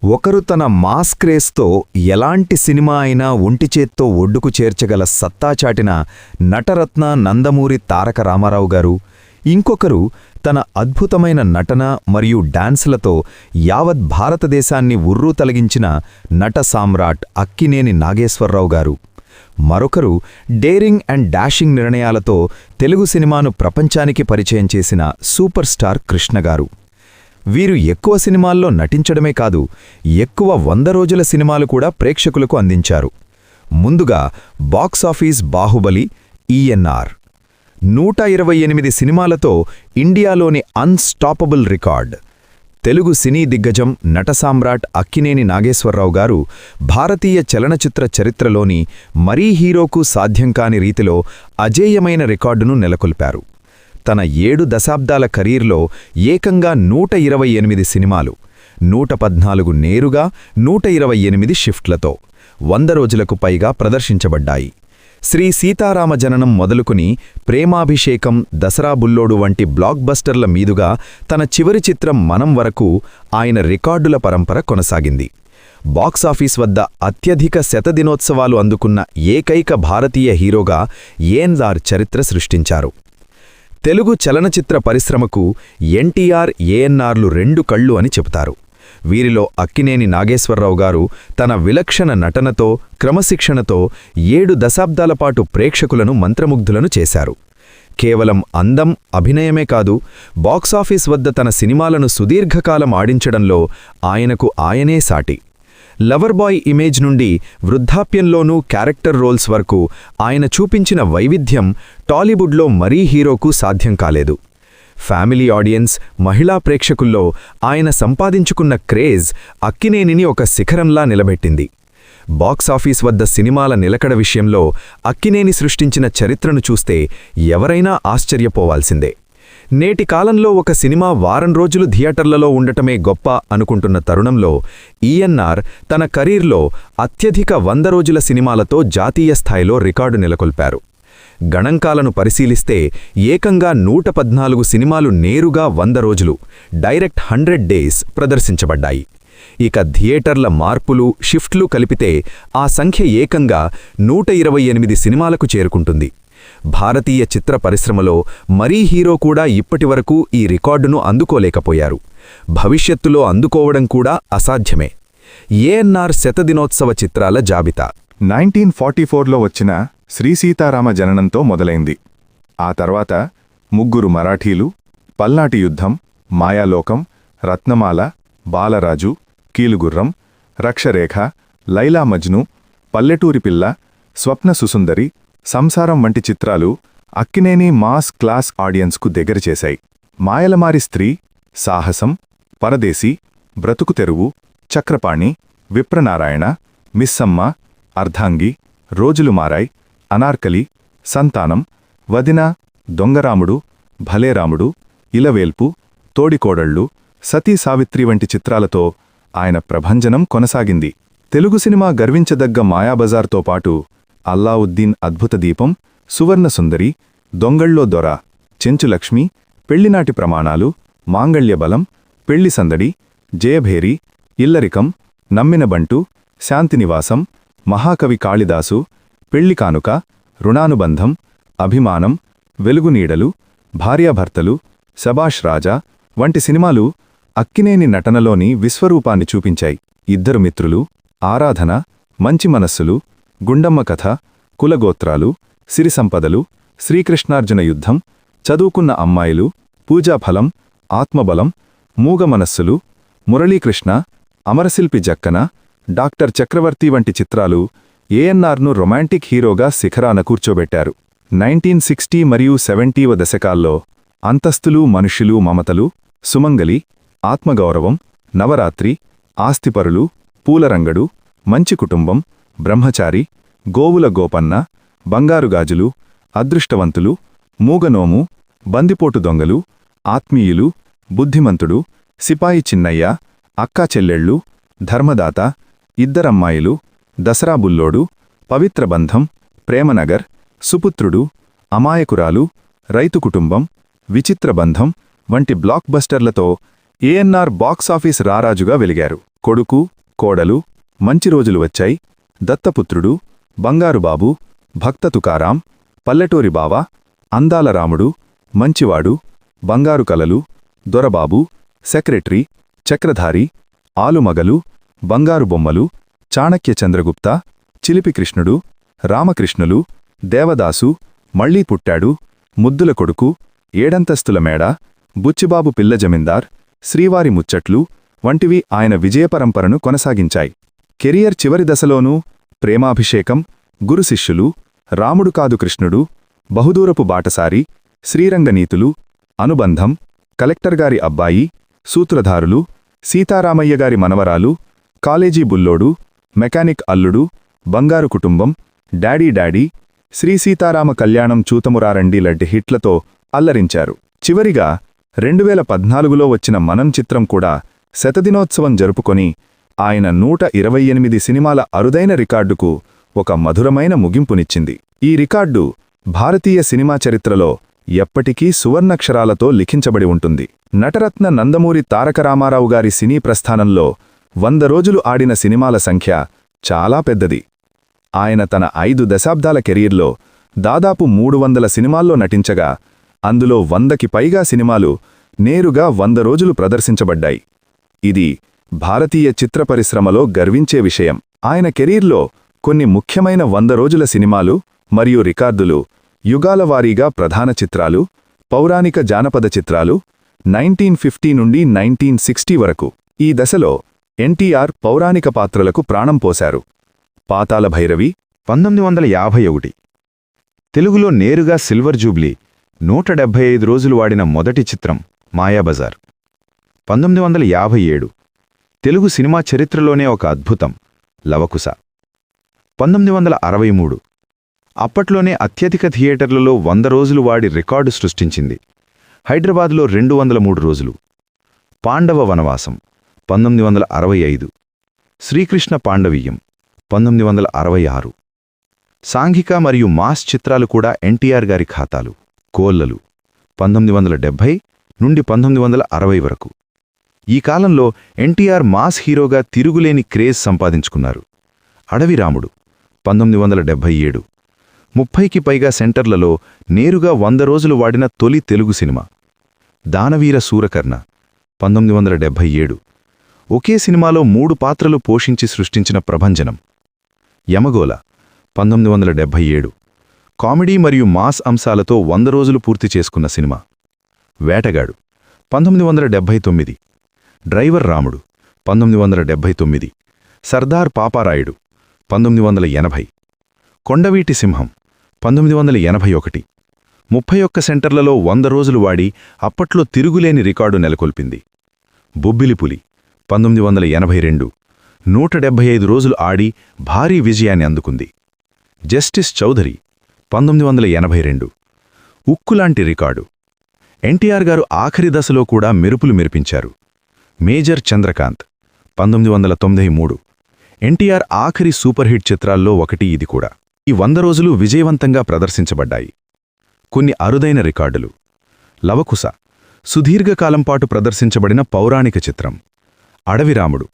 ఒకరు తన మాస్ క్రేజ్తో ఎలాంటి సినిమా అయినా ఒంటిచేత్తో ఒడ్డుకు చేర్చగల సత్తా చాటిన నటరత్న నందమూరి తారక రామారావు గారు, ఇంకొకరు తన అద్భుతమైన నటన మరియు డాన్సులతో యావత్ భారతదేశాన్ని ఉర్రూతలగించిన నట సామ్రాట్ అక్కినేని నాగేశ్వరరావు గారు, మరొకరు డేరింగ్ అండ్ డాషింగ్ నిర్ణయాలతో తెలుగు సినిమాను ప్రపంచానికి పరిచయం చేసిన సూపర్ స్టార్ కృష్ణగారు. వీరు ఎక్కువ సినిమాల్లో నటించడమే కాదు, ఎక్కువ 100 రోజుల సినిమాలు కూడా ప్రేక్షకులకు అందించారు. ముందుగా బాక్సాఫీస్ బాహుబలి ఈఎన్ఆర్ 128 సినిమాలతో ఇండియాలోని అన్స్టాపబుల్ రికార్డ్. తెలుగు సినీ దిగ్గజం నటసామ్రాట్ అక్కినేని నాగేశ్వరరావు గారు భారతీయ చలనచిత్ర చరిత్రలోని మరీ హీరోకు సాధ్యం కాని రీతిలో అజేయమైన రికార్డును నెలకొల్పారు. తన 7 దశాబ్దాల కెరీర్లో ఏకంగా 128 సినిమాలు, 114 నేరుగా, 128 షిఫ్ట్లతో 100 రోజులకు పైగా ప్రదర్శించబడ్డాయి. శ్రీ సీతారామ జననం మొదలుకుని ప్రేమాభిషేకం, దసరా బుల్లోడు వంటి బ్లాక్ బస్టర్ల మీదుగా తన చివరి చిత్రం మనం వరకు ఆయన రికార్డుల పరంపర కొనసాగింది. బాక్సాఫీస్ వద్ద అత్యధిక శతదినోత్సవాలు అందుకున్న ఏకైక భారతీయ హీరోగా ఏఎన్ఆర్ చరిత్ర సృష్టించారు. తెలుగు చలనచిత్ర పరిశ్రమకు ఎన్టీఆర్, ఏఎన్ఆర్లు 2 కళ్ళు అని చెబుతారు. వీరిలో అక్కినేని నాగేశ్వరరావు గారు తన విలక్షణ నటనతో, క్రమశిక్షణతో 7 దశాబ్దాల పాటు ప్రేక్షకులను మంత్రముగ్ధులను చేశారు. కేవలం అందం, అభినయమే కాదు, బాక్సాఫీస్ వద్ద తన సినిమాలను సుదీర్ఘకాలం ఆడించడంలో ఆయనకు ఆయనే సాటి. లవర్ బాయ్ ఇమేజ్ నుండి వృద్ధాప్యంలోనూ క్యారెక్టర్ రోల్స్ వరకు ఆయన చూపించిన వైవిధ్యం టాలీవుడ్లో మరీ హీరోకు సాధ్యం కాలేదు. ఫ్యామిలీ ఆడియన్స్, మహిళా ప్రేక్షకుల్లో ఆయన సంపాదించుకున్న క్రేజ్ అక్కినేనిని ఒక శిఖరంలా నిలబెట్టింది. బాక్సాఫీస్ వద్ద సినిమాల నిలకడ విషయంలో అక్కినేని సృష్టించిన చరిత్రను చూస్తే ఎవరైనా ఆశ్చర్యపోవాల్సిందే. నేటి కాలంలో ఒక సినిమా వారం రోజులు థియేటర్లలో ఉండటమే గొప్ప అనుకుంటున్న తరుణంలో ఈఎన్ఆర్ తన కెరీర్లో అత్యధిక 100 రోజుల సినిమాలతో జాతీయ స్థాయిలో రికార్డు నెలకొల్పారు. గణాంకాలను పరిశీలిస్తే ఏకంగా 114 సినిమాలు నేరుగా 100 రోజులు, డైరెక్ట్ 100 డేస్ ప్రదర్శించబడ్డాయి. ఇక థియేటర్ల మార్పులు, షిఫ్ట్లు కలిపితే ఆ సంఖ్య ఏకంగా 128 సినిమాలకు చేరుకుంటుంది. భారతీయ చిత్ర పరిశ్రమలో మరీ హీరో కూడా ఇప్పటివరకు ఈ రికార్డును అందుకోలేకపోయారు. భవిష్యత్తులో అందుకోవడం కూడా అసాధ్యమే. ఏఎన్ఆర్ శతదినోత్సవ చిత్రాల జాబితా 1944లో వచ్చిన శ్రీ సీతారామ జననంతో మొదలైంది. ఆ తర్వాత 3 మరాఠీలు, పల్నాటి యుద్ధం, మాయాలోకం, రత్నమాల, బాలరాజు, కీలుగుర్రం, రక్షరేఖ, లైలా మజ్ను, పల్లెటూరి పిల్ల, స్వప్న సుసుందరి, సంసారం వంటి చిత్రాలు అక్కినేని మాస్ క్లాస్ ఆడియన్స్కు దగ్గర చేశాయి. మాయలమారి స్త్రీ, సాహసం, పరదేశీ, బ్రతుకు తెరువు, చక్రపాణి, విప్రనారాయణ, మిస్సమ్మ, అర్ధాంగి, రోజులు మారాయ్, అనార్కలి, సంతానం, వదిన, దొంగరాముడు, భలేరాముడు, ఇలవేల్పు, తోడికోడళ్ళు, సతీ సావిత్రి వంటి చిత్రాలతో ఆయన ప్రభంజనం కొనసాగింది. తెలుగు సినిమా గర్వించదగ్గ మాయాబజార్తో పాటు అల్లావుద్దీన్ అద్భుత దీపం, సువర్ణసుందరి, దొంగళ్ళో దొర, చెంచులక్ష్మి, పెళ్లినాటి ప్రమాణాలు, మాంగళ్యబలం, పెళ్లి సందడి, జయభేరి, ఇల్లరికం, నమ్మినబంటు, శాంతినివాసం, మహాకవి కాళిదాసు, పెళ్లి కానుక, రుణానుబంధం, అభిమానం, వెలుగునీడలు, భార్యాభర్తలు, శబాష్ రాజా వంటి సినిమాలు అక్కినేని నటనలోని విశ్వరూపాన్ని చూపించాయి. ఇద్దరు మిత్రులు, ఆరాధన, మంచి మనస్సులు, గుండమ్మ కథ, కులగోత్రాలు, సిరిసంపదలు, శ్రీకృష్ణార్జున యుద్ధం, చదువుకున్న అమ్మాయిలు, పూజాఫలం, ఆత్మబలం, మూగ మనస్సులు, మురళీకృష్ణ, అమరశిల్పి జక్కన, డాక్టర్ చక్రవర్తి వంటి చిత్రాలు ఏఎన్ఆర్ను రొమాంటిక్ హీరోగా శిఖరాన కూర్చోబెట్టారు. 1960 మరియు 70వ దశకాల్లో అంతస్తులు, మనుష్యులు, మమతలు, సుమంగలి, ఆత్మగౌరవం, నవరాత్రి, ఆస్తిపరులు, పూలరంగడు, మంచి కుటుంబం, బ్రహ్మచారి, గోవుల గోపన్న, బంగారుగాజులు, అదృష్టవంతులు, మూగనోము, బందిపోటు దొంగలు, ఆత్మీయులు, బుద్ధిమంతుడు, సిపాయి చిన్నయ్య, అక్కా చెల్లెళ్ళు, ధర్మదాత, ఇద్దరమ్మాయిలు, దసరా బుల్లోడు, పవిత్ర బంధం, ప్రేమనగర్, సుపుత్రుడు, అమాయకురాలు, రైతు కుటుంబం, విచిత్ర బంధం వంటి బ్లాక్ బస్టర్లతో ఏఎన్ఆర్ బాక్సాఫీస్ రారాజుగా వెలిగారు. కొడుకు కోడలు మంచి రోజులు వచ్చాయి, దత్తపుత్రుడు, బంగారు బాబు, భక్త తుకారాం, పల్లెటూరి బావ, అందాల రాముడు, మంచివాడు, బంగారు కలలు, దొరబాబు, సెక్రటరీ, చక్రధారి, ఆలుమగలు, బంగారు బొమ్మలు, చాణక్య చంద్రగుప్త, చిలిపి కృష్ణుడు, రామకృష్ణులు, దేవదాసు, మళ్లీ పుట్టాడు, ముద్దుల కొడుకు, ఏడంతస్తుల మేడ, బుచ్చిబాబు పిల్ల జమీందార్, శ్రీవారి ముచ్చట్లు వంటివి ఆయన విజయపరంపరను కొనసాగించాయి. కెరియర్ చివరి దశలోనూ ప్రేమాభిషేకం, గురుశిష్యులు, రాముడు కాదు కృష్ణుడు, బహుదూరపు బాటసారి, శ్రీరంగనీతులు, అనుబంధం, కలెక్టర్గారి అబ్బాయి, సూత్రధారులు, సీతారామయ్యగారి మనవరాలు, కాలేజీ బుల్లోడు, మెకానిక్ అల్లుడు, బంగారు కుటుంబం, డాడీ డాడీ, శ్రీ సీతారామ కళ్యాణం చూతమురారండి లాంటి హిట్లతో అల్లరించారు. చివరిగా 2014లో వచ్చిన మనం చిత్రం కూడా శతదినోత్సవం జరుపుకొని ఆయన 128 సినిమాల అరుదైన రికార్డుకు ఒక మధురమైన ముగింపునిచ్చింది. ఈ రికార్డు భారతీయ సినిమా చరిత్రలో ఎప్పటికీ సువర్ణక్షరాలతో లిఖించబడి ఉంటుంది. నటరత్న నందమూరి తారక రామారావు గారి సినీ ప్రస్థానంలో 100 రోజులు ఆడిన సినిమాల సంఖ్య చాలా పెద్దది. ఆయన తన 5 దశాబ్దాల కెరీర్లో దాదాపు 300 సినిమాల్లో నటించగా అందులో 100కి పైగా సినిమాలు నేరుగా 100 రోజులు ప్రదర్శించబడ్డాయి. ఇది భారతీయ చిత్ర పరిశ్రమలో గర్వించే విషయం. ఆయన కెరీర్లో కొన్ని ముఖ్యమైన 100 రోజుల సినిమాలు మరియు రికార్డులు యుగాల వారీగా ప్రధాన చిత్రాలు, పౌరాణిక జానపద చిత్రాలు 1950 నుండి 1960 వరకు. ఈ దశలో ఎన్టీఆర్ పౌరాణిక పాత్రలకు ప్రాణం పోశారు. పాతాళ భైరవి 1951 తెలుగులో నేరుగా సిల్వర్ జూబ్లీ 175 రోజులు వాడిన మొదటి చిత్రం మాయాబజార్. 1957 తెలుగు సినిమా చరిత్రలోనే ఒక అద్భుతం లవకుశ. 1963 అప్పట్లోనే అత్యధిక థియేటర్లలో 100 రోజులు వాడి రికార్డు సృష్టించింది. హైదరాబాద్లో 203 రోజులు. పాండవ వనవాసం 1965 శ్రీకృష్ణ పాండవీయం 1966 సాంఘిక మరియు మాస్ చిత్రాలు కూడా ఎన్టీఆర్ గారి ఖాతాలు. కోల్లలు 1970 నుండి 1960 వరకు. ఈ కాలంలో ఎన్టీఆర్ మాస్ హీరోగా తిరుగులేని క్రేజ్ సంపాదించుకున్నారు. అడవిరాముడు 1977 30కి పైగా సెంటర్లలో నేరుగా 100 రోజులు వాడిన తొలి తెలుగు సినిమా. దానవీర సూరకర్ణ 1977 ఒకే సినిమాలో 3 పాత్రలు పోషించి సృష్టించిన ప్రభంజనం. యమగోళ 1977 కామెడీ మరియు మాస్ అంశాలతో 100 రోజులు పూర్తి చేసుకున్న సినిమా. వేటగాడు 1979 డ్రైవర్ రాముడు 1979 సర్దార్ పాపారాయుడు 1980 కొండవీటి సింహం 1981 31 సెంటర్లలో 100 రోజులు వాడి అప్పట్లో తిరుగులేని రికార్డు నెలకొల్పింది. బొబ్బిలిపులి 1982 175 రోజులు ఆడి భారీ విజయాన్ని అందుకుంది. జస్టిస్ చౌధరి 1982 ఉక్కులాంటి రికార్డు. ఎన్టీఆర్ గారు ఆఖరి దశలో కూడా మెరుపులు మెరిపించారు. మేజర్ చంద్రకాంత్ 1993 ఎన్టీఆర్ ఆఖరి సూపర్ హిట్ చిత్రాల్లో ఒకటి ఇది కూడా. ఈ 100 రోజులు విజయవంతంగా ప్రదర్శించబడ్డాయి. కొన్ని అరుదైన రికార్డులు. లవకుశ సుదీర్ఘకాలంపాటు ప్రదర్శించబడిన పౌరాణిక చిత్రం. అడవిరాముడు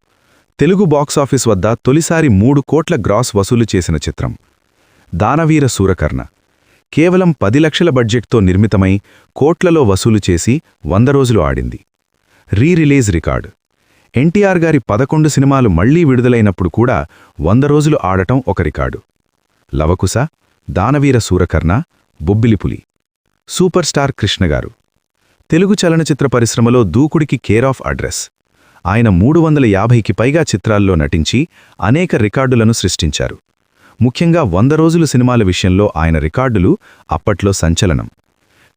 తెలుగు బాక్సాఫీస్ వద్ద తొలిసారి 3 కోట్ల గ్రాస్ వసూలు చేసిన చిత్రం. దానవీర సూరకర్ణ కేవలం 10 లక్షల బడ్జెట్తో నిర్మితమై కోట్లలో వసూలు చేసి 100 రోజులు ఆడింది. Release record. ఎన్టీఆర్ గారి 11 సినిమాలు మళ్లీ విడుదలైనప్పుడు కూడా 100 రోజులు ఆడటం ఒక రికార్డు. లవకుశ, దానవీర సూరకర్ణ, బొబ్బిలిపులి. సూపర్ స్టార్ కృష్ణగారు తెలుగు చలనచిత్ర పరిశ్రమలో దూకుడికి కేర్ ఆఫ్ అడ్రస్. ఆయన 350కి పైగా చిత్రాల్లో నటించి అనేక రికార్డులను సృష్టించారు. ముఖ్యంగా 100 రోజులు సినిమాల విషయంలో ఆయన రికార్డులు అప్పట్లో సంచలనం.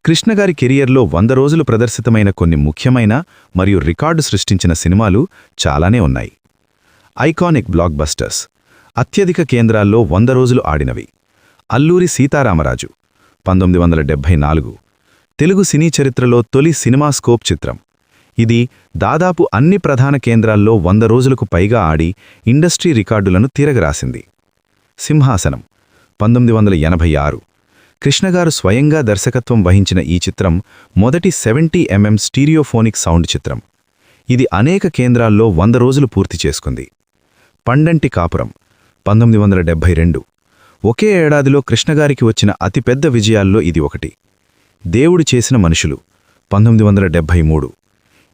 కృష్ణగారి కెరియర్లో 100 రోజులు ప్రదర్శితమైన కొన్ని ముఖ్యమైన మరియు రికార్డు సృష్టించిన సినిమాలు చాలానే ఉన్నాయి. ఐకానిక్ బ్లాక్ బస్టర్స్ అత్యధిక కేంద్రాల్లో 100 రోజులు ఆడినవి. అల్లూరి సీతారామరాజు 1974 తెలుగు సినీ చరిత్రలో తొలి సినిమాస్కోప్ చిత్రం. ఇది దాదాపు అన్ని ప్రధాన కేంద్రాల్లో 100 రోజులకు పైగా ఆడి ఇండస్ట్రీ రికార్డులను తిరగరాసింది. సింహాసనం 1986 కృష్ణగారు స్వయంగా దర్శకత్వం వహించిన ఈ చిత్రం మొదటి 70mm స్టీరియోఫోనిక్ సౌండ్ చిత్రం. ఇది అనేక కేంద్రాల్లో 100 రోజులు పూర్తి చేసుకుంది. పండంటి కాపురం 1972. ఒకే ఏడాదిలో కృష్ణగారికి వచ్చిన అతిపెద్ద విజయాల్లో ఇది ఒకటి. దేవుడు చేసిన మనుషులు 1973.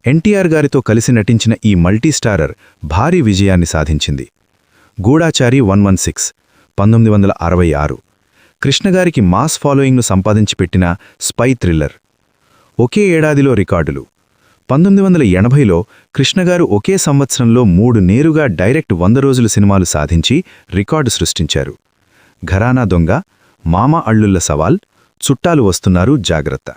ఎన్టీఆర్ గారితో కలిసి నటించిన ఈ మల్టీస్టారర్ భారీ విజయాన్ని సాధించింది. గూఢాచారి 116 1966. కృష్ణగారికి మాస్ ఫాలోయింగ్ను సంపాదించి పెట్టిన స్పై థ్రిల్లర్. ఒకే ఏడాదిలో రికార్డులు 1980లో కృష్ణగారు ఒకే సంవత్సరంలో 3 నేరుగా డైరెక్ట్ 100 రోజులు సినిమాలు సాధించి రికార్డు సృష్టించారు. ఘరానా దొంగ, మామ అళ్ళుల్ల సవాల్, చుట్టాలు వస్తున్నారు జాగ్రత్త.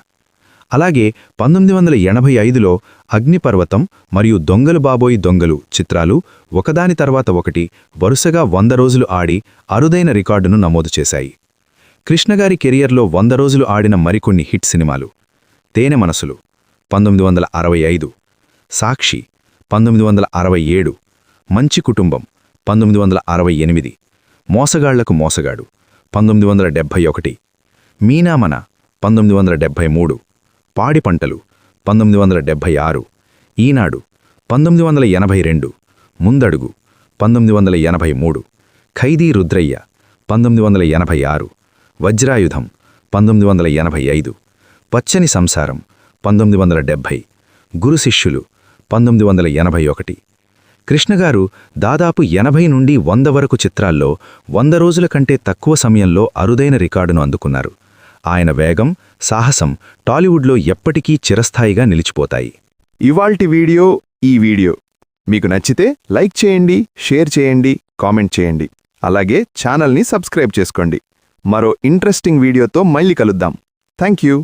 అలాగే 1985లో అగ్నిపర్వతం మరియు దొంగలు బాబోయ్ దొంగలు చిత్రాలు ఒకదాని తర్వాత ఒకటి వరుసగా 100 రోజులు ఆడి అరుదైన రికార్డును నమోదు చేశాయి. కృష్ణగారి కెరియర్లో 100 రోజులు ఆడిన మరికొన్ని హిట్ సినిమాలు: తేనె మనసులు 1965, సాక్షి 1967, మంచి కుటుంబం 1968, మోసగాళ్లకు మోసగాడు 1971, మీనామన 1973, పాడి పంటలు 1976, ఈనాడు 1982, ముందడుగు 1983, ఖైదీ రుద్రయ్య 1986, వజ్రాయుధం 1985, పచ్చని సంసారం 1970, గురు శిష్యులు 1981. కృష్ణగారు దాదాపు 80 నుండి 100 వరకు చిత్రాల్లో 100 రోజుల కంటే తక్కువ సమయంలో అరుదైన రికార్డును అందుకున్నారు. ఆయన వేగం, సాహసం టాలీవుడ్లో ఎప్పటికీ చిరస్థాయిగా నిలిచిపోతాయి. ఇవాల్టి వీడియో ఈ వీడియో మీకు నచ్చితే లైక్ చేయండి, షేర్ చేయండి, కామెంట్ చేయండి. అలాగే ఛానల్ని సబ్స్క్రైబ్ చేసుకోండి. మరో ఇంట్రెస్టింగ్ వీడియోతో మళ్ళీ కలుద్దాం. Thank you.